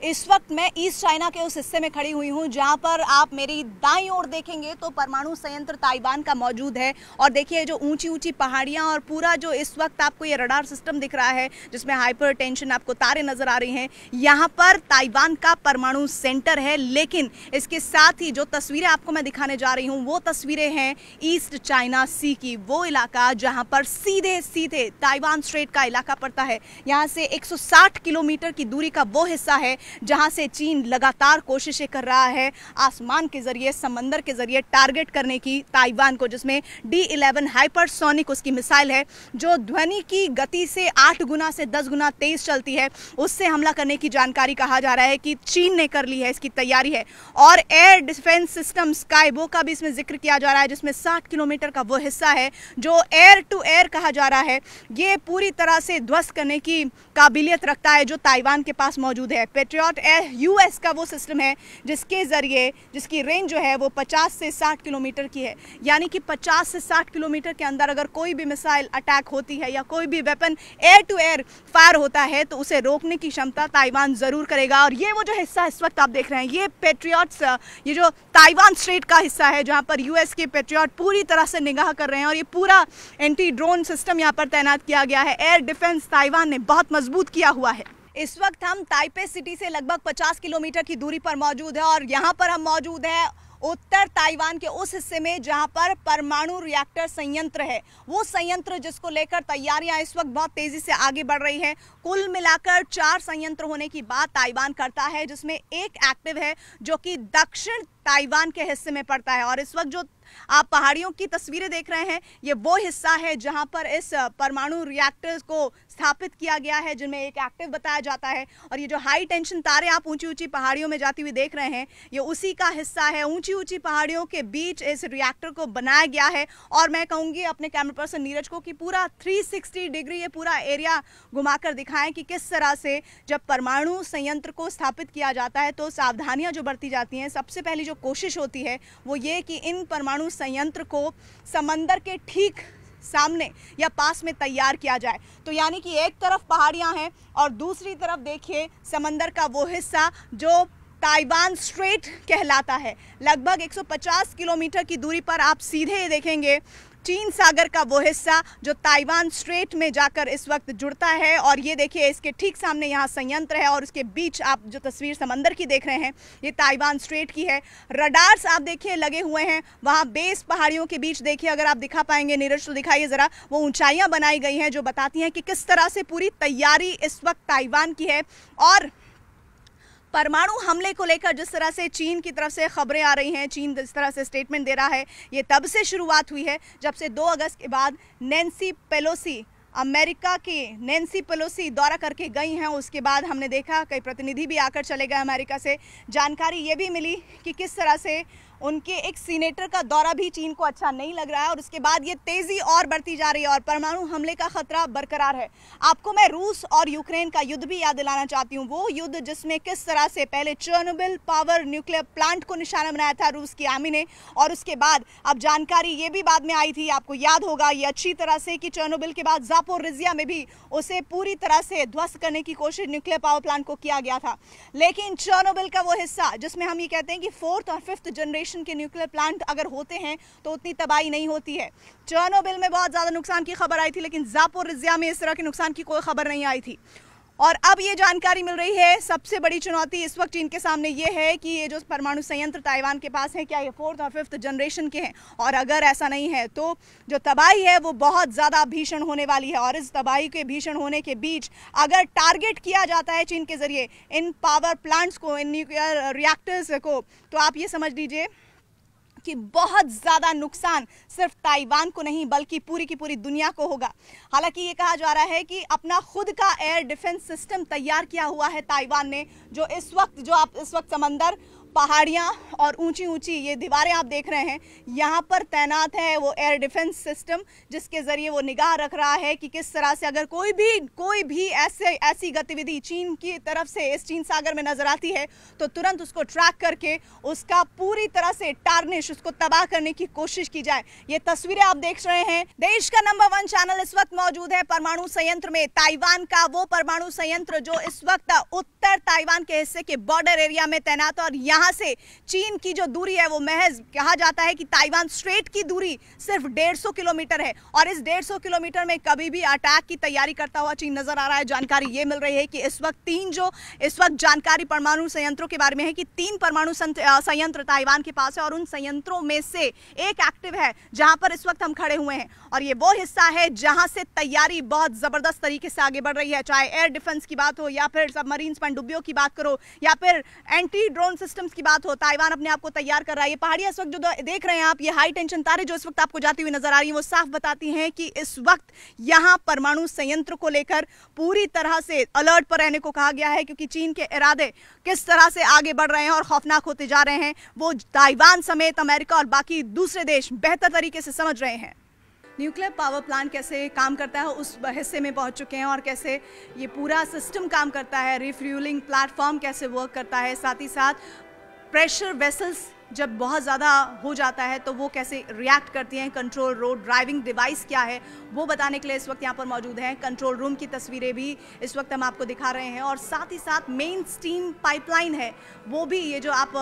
इस वक्त मैं ईस्ट चाइना के उस हिस्से में खड़ी हुई हूँ जहाँ पर आप मेरी दाईं ओर देखेंगे तो परमाणु संयंत्र ताइवान का मौजूद है। और देखिए जो ऊंची ऊंची पहाड़ियाँ और पूरा जो इस वक्त आपको ये रडार सिस्टम दिख रहा है जिसमें हाइपर टेंशन आपको तारे नजर आ रही हैं, यहाँ पर ताइवान का परमाणु सेंटर है। लेकिन इसके साथ ही जो तस्वीरें आपको मैं दिखाने जा रही हूँ वो तस्वीरें हैं ईस्ट चाइना सी की, वो इलाका जहाँ पर सीधे सीधे ताइवान स्ट्रेट का इलाका पड़ता है। यहाँ से 160 किलोमीटर की दूरी का वो हिस्सा है जहां से चीन लगातार कोशिशें कर रहा है आसमान के जरिए, समंदर के जरिए टारगेट करने की ताइवान को, जिसमें D11 हाइपरसोनिक उसकी मिसाइल है जो ध्वनि की गति से 8 गुना से 10 गुना तेज चलती है, उससे हमला करने की जानकारी कहा जा रहा है कि चीन ने कर ली है, इसकी तैयारी है। और एयर डिफेंस सिस्टम स्काईबो का भी इसमें जिक्र किया जा रहा है जिसमें 60 किलोमीटर का वो हिस्सा है जो एयर टू एयर कहा जा रहा है। ये पूरी तरह से ध्वस्त करने की काबिलियत रखता है जो ताइवान के पास मौजूद है। पेट्रियट US का वो सिस्टम है जिसके जरिए जिसकी रेंज जो है वो 50 से 60 किलोमीटर की है, यानी कि 50 से 60 किलोमीटर के अंदर अगर कोई भी मिसाइल अटैक होती है या कोई भी weapon air to air fire होता है तो उसे रोकने की क्षमता ताइवान जरूर करेगा। और ये वो जो हिस्सा इस वक्त आप देख रहे हैं ये पेट्रियट्स, ये जो ताइवान स्ट्रेट का हिस्सा है जहां पर US के पेट्रियट पूरी तरह से निगाह कर रहे हैं और ये पूरा एंटी ड्रोन सिस्टम यहाँ पर तैनात किया गया है। एयर डिफेंस ताइवान ने बहुत मजबूत किया हुआ है। इस वक्त हम ताइपे सिटी से लगभग 50 किलोमीटर की दूरी पर मौजूद है और यहाँ पर हम मौजूद है उत्तर ताइवान के उस हिस्से में जहां पर परमाणु रिएक्टर संयंत्र है, वो संयंत्र जिसको लेकर तैयारियां इस वक्त बहुत तेजी से आगे बढ़ रही हैं। कुल मिलाकर 4 संयंत्र होने की बात ताइवान करता है जिसमें एक एक्टिव है जो कि दक्षिण ताइवान के हिस्से में पड़ता है। और इस वक्त जो आप पहाड़ियों की तस्वीरें देख रहे हैं ये वो हिस्सा है जहां पर इस परमाणु रिएक्टर को स्थापित किया गया है जिनमें एक एक्टिव बताया जाता है। और ये जो हाई टेंशन तारे आप ऊंची ऊंची पहाड़ियों में जाती हुई देख रहे हैं ये उसी का हिस्सा है। ऊंची ऊंची पहाड़ियों के बीच इस रिएक्टर को बनाया गया है और मैं कहूँगी अपने कैमरा पर्सन नीरज को कि पूरा 360 डिग्री ये पूरा एरिया घुमाकर दिखाएं कि किस तरह से जब परमाणु संयंत्र को स्थापित किया जाता है तो सावधानियां जो बरती जाती हैं। सबसे पहली जो कोशिश होती है वो ये कि इन परमाणु संयंत्र को समंदर के ठीक सामने या पास में तैयार किया जाए। तो यानी कि एक तरफ पहाड़ियां हैं और दूसरी तरफ देखिए समंदर का वो हिस्सा जो ताइवान स्ट्रेट कहलाता है। लगभग 150 किलोमीटर की दूरी पर आप सीधे देखेंगे चीन सागर का वो हिस्सा जो ताइवान स्ट्रेट में जाकर इस वक्त जुड़ता है। और ये देखिए इसके ठीक सामने यहाँ संयंत्र है और उसके बीच आप जो तस्वीर समंदर की देख रहे हैं ये ताइवान स्ट्रेट की है। रडार्स आप देखिए लगे हुए हैं वहाँ बेस पहाड़ियों के बीच, देखिए अगर आप दिखा पाएंगे नीरज तो दिखाइए ज़रा, वो ऊंचाइयाँ बनाई गई हैं जो बताती हैं कि किस तरह से पूरी तैयारी इस वक्त ताइवान की है। और परमाणु हमले को लेकर जिस तरह से चीन की तरफ से खबरें आ रही हैं, चीन जिस तरह से स्टेटमेंट दे रहा है, ये तब से शुरुआत हुई है जब से 2 अगस्त के बाद नैन्सी पेलोसी, अमेरिका की नैन्सी पेलोसी दौरा करके गई हैं। उसके बाद हमने देखा कई प्रतिनिधि भी आकर चले गए अमेरिका से। जानकारी ये भी मिली कि किस तरह से उनके एक सीनेटर का दौरा भी चीन को अच्छा नहीं लग रहा है और उसके बाद ये तेज़ी और बढ़ती जा रही है और परमाणु हमले का खतरा बरकरार है। आपको मैं रूस और यूक्रेन का युद्ध भी याद दिलाना चाहती हूँ, वो युद्ध जिसमें किस तरह से पहले चेर्नोबिल पावर न्यूक्लियर प्लांट को निशाना बनाया था रूस की आर्मी ने और उसके बाद अब जानकारी ये भी बाद में आई थी, आपको याद होगा ये अच्छी तरह से कि चेर्नोबिल के बाद ज़ापोरिज़िया में भी उसे पूरी तरह से ध्वस्त करने की कोशिश न्यूक्लियर पावर प्लांट को किया गया था। लेकिन चेर्नोबिल का वो हिस्सा जिसमें हम ये कहते हैं कि 4th और 5th जनरेशन के न्यूक्लियर प्लांट अगर होते हैं तो उतनी तबाही नहीं होती है। चेर्नोबिल में बहुत ज्यादा नुकसान की खबर आई थी लेकिन ज़ापोरिज़िया में इस तरह के नुकसान की कोई खबर नहीं आई थी। और अब ये जानकारी मिल रही है सबसे बड़ी चुनौती इस वक्त चीन के सामने ये है कि ये जो परमाणु संयंत्र ताइवान के पास है क्या ये 4th और 5th जनरेशन के हैं, और अगर ऐसा नहीं है तो जो तबाही है वो बहुत ज़्यादा भीषण होने वाली है। और इस तबाही के भीषण होने के बीच अगर टारगेट किया जाता है चीन के जरिए इन पावर प्लांट्स को, इन न्यूक्लियर रिएक्टर्स को, तो आप ये समझ लीजिए कि बहुत ज़्यादा नुकसान सिर्फ ताइवान को नहीं बल्कि पूरी की पूरी दुनिया को होगा। हालांकि ये कहा जा रहा है कि अपना खुद का एयर डिफेंस सिस्टम तैयार किया हुआ है ताइवान ने, जो आप इस वक्त समंदर पहाड़ियाँ और ऊंची ऊंची ये दीवारें आप देख रहे हैं, यहाँ पर तैनात है वो एयर डिफेंस सिस्टम, जिसके ज़रिए वो निगाह रख रहा है कि किस तरह से अगर कोई भी ऐसी गतिविधि चीन की तरफ से इस चीन सागर में नजर आती है तो तुरंत उसको ट्रैक करके उसका पूरी तरह से टार्निश, उसको तबाह करने की कोशिश की जाए। ये तस्वीरें आप देख रहे हैं। देश का नंबर 1 चैनल इस वक्त मौजूद है परमाणु संयंत्र में, ताइवान का वो परमाणु संयंत्र जो इस वक्त उत्तर ताइवान के हिस्से के बॉर्डर एरिया में तैनात है। और यहाँ से चीन की जो दूरी है वो महज कहा जाता है कि ताइवान स्ट्रेट की दूरी सिर्फ 150 किलोमीटर है, और इस 150 किलोमीटर में कभी भी अटैक की तैयारी करता हुआ चीन नजर आ रहा है। जानकारी ये मिल रही है कि इस वक्त जानकारी परमाणु संयंत्रों के बारे में है कि 3 परमाणु संयंत्र ताइवान के पास है, और उन संयंत्रों में से एक एक्टिव है जहां पर इस वक्त हम खड़े हुए हैं, और ये वो हिस्सा है जहां से तैयारी बहुत जबरदस्त तरीके से आगे बढ़ रही है। चाहे एयर डिफेंस की बात हो, या फिर सबमरीन पनडुब्बियों की बात करो, या फिर एंटी ड्रोन सिस्टम्स की बात हो, ताइवान अपने आप को तैयार कर रहा है। ये पहाड़ियां इस वक्त जो देख रहे हैं आप, ये हाई टेंशन तारे जो इस वक्त आपको जाती हुई नजर आ रही है, वो साफ बताती हैं कि इस वक्त यहां परमाणु संयंत्र को लेकर पूरी तरह से अलर्ट पर रहने को कहा गया है, क्योंकि चीन के इरादे किस तरह से आगे बढ़ रहे हैं और खौफनाक होते जा रहे हैं वो ताइवान समेत अमेरिका और बाकी दूसरे देश बेहतर तरीके से समझ रहे हैं। न्यूक्लियर पावर प्लांट कैसे काम करता है उस हिस्से में पहुंच चुके हैं, और कैसे ये पूरा सिस्टम काम करता है, रिफ्यूलिंग प्लेटफॉर्म कैसे वर्क करता है, साथ ही साथ प्रेशर वेसल्स जब बहुत ज़्यादा हो जाता है तो वो कैसे रिएक्ट करती हैं, कंट्रोल रोड ड्राइविंग डिवाइस क्या है वो बताने के लिए इस वक्त यहाँ पर मौजूद हैं। कंट्रोल रूम की तस्वीरें भी इस वक्त हम आपको दिखा रहे हैं, और साथ ही साथ मेन स्टीम पाइपलाइन है वो भी, ये जो आप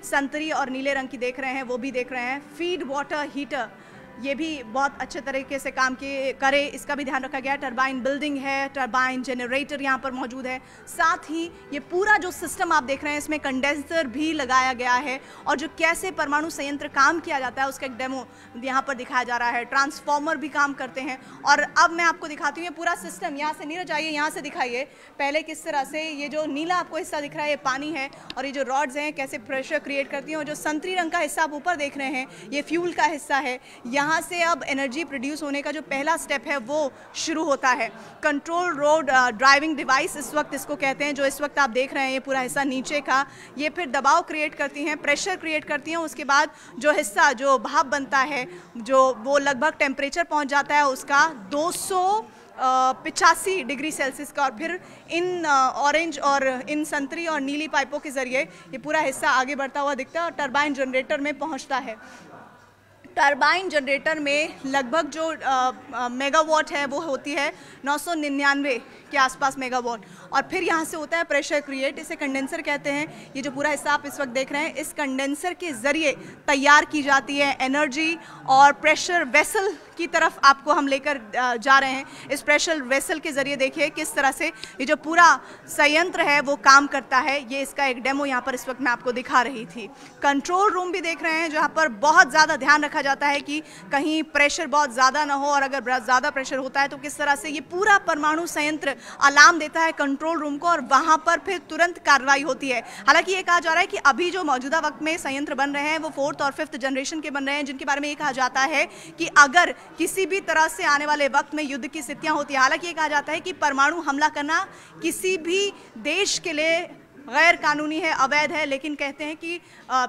संतरी और नीले रंग की देख रहे हैं वो भी देख रहे हैं। फीड वाटर हीटर ये भी बहुत अच्छे तरीके से काम करे, इसका भी ध्यान रखा गया है। टरबाइन बिल्डिंग है, टरबाइन जनरेटर यहाँ पर मौजूद है, साथ ही ये पूरा जो सिस्टम आप देख रहे हैं इसमें कंडेंसर भी लगाया गया है, और जो कैसे परमाणु संयंत्र काम किया जाता है उसका एक डेमो यहाँ पर दिखाया जा रहा है। ट्रांसफार्मर भी काम करते हैं, और अब मैं आपको दिखाती हूँ ये पूरा सिस्टम। यहाँ से नीरज आइए, यहाँ से दिखाइए पहले किस तरह से ये जो नीला आपको हिस्सा दिख रहा है ये पानी है, और ये जो रॉड्स हैं कैसे प्रेशर क्रिएट करती हैं, और जो संतरी रंग का हिस्सा आप ऊपर देख रहे हैं ये फ्यूल का हिस्सा है। यहाँ से अब एनर्जी प्रोड्यूस होने का जो पहला स्टेप है वो शुरू होता है। कंट्रोल रोड ड्राइविंग डिवाइस इस वक्त इसको कहते हैं, जो इस वक्त आप देख रहे हैं ये पूरा हिस्सा नीचे का, ये फिर दबाव क्रिएट करती हैं, प्रेशर क्रिएट करती हैं। उसके बाद जो हिस्सा जो भाप बनता है जो वो लगभग टेम्परेचर पहुंच जाता है उसका 285 डिग्री सेल्सियस का, और फिर इन ऑरेंज और इन संतरी और नीली पाइपों के ज़रिए ये पूरा हिस्सा आगे बढ़ता हुआ दिखता है और टरबाइन जनरेटर में पहुंचता है। टरबाइन जनरेटर में लगभग जो मेगावाट है वो होती है 999 के आसपास मेगावाट, और फिर यहाँ से होता है प्रेशर क्रिएट, इसे कंडेंसर कहते हैं। ये जो पूरा हिस्सा आप इस वक्त देख रहे हैं इस कंडेंसर के ज़रिए तैयार की जाती है एनर्जी, और प्रेशर वेसल की तरफ आपको हम लेकर जा रहे हैं। इस प्रेशर वेसल के ज़रिए देखिए किस तरह से ये जो पूरा संयंत्र है वो काम करता है। ये इसका एक डेमो यहाँ पर इस वक्त मैं आपको दिखा रही थी। कंट्रोल रूम भी देख रहे हैं जहाँ पर बहुत ज़्यादा ध्यान रखा जाता है कि कहीं प्रेशर बहुत ज़्यादा ना हो, और अगर ज़्यादा प्रेशर होता है तो किस तरह से ये पूरा परमाणु संयंत्र अलार्म देता है कंट्रोल रूम को, और वहाँ पर फिर तुरंत कार्रवाई होती है। हालांकि ये कहा जा रहा है कि अभी जो मौजूदा वक्त में संयंत्र बन रहे हैं वो 4th और 5th जनरेशन के बन रहे हैं, जिनके बारे में ये कहा जाता है कि अगर किसी भी तरह से आने वाले वक्त में युद्ध की स्थितियां होती है, हालांकि ये कहा जाता है कि परमाणु हमला करना किसी भी देश के लिए गैर कानूनी है, अवैध है, लेकिन कहते हैं कि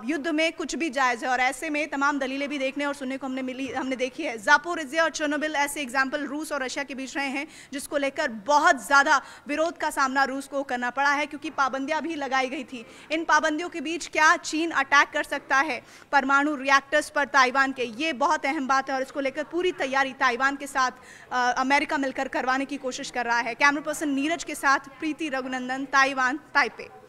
युद्ध में कुछ भी जायज़ है, और ऐसे में तमाम दलीलें भी देखने और सुनने को हमने देखी है। ज़ापोरिज़िया और चेर्नोबिल ऐसे एग्जाम्पल रूस और रशिया के बीच रहे हैं, जिसको लेकर बहुत ज़्यादा विरोध का सामना रूस को करना पड़ा है, क्योंकि पाबंदियां भी लगाई गई थी। इन पाबंदियों के बीच क्या चीन अटैक कर सकता है परमाणु रिएक्टर्स पर ताइवान के, ये बहुत अहम बात है, और इसको लेकर पूरी तैयारी ताइवान के साथ अमेरिका मिलकर करवाने की कोशिश कर रहा है। कैमरा पर्सन नीरज के साथ प्रीति रघुनंदन, ताइवान, ताइपे।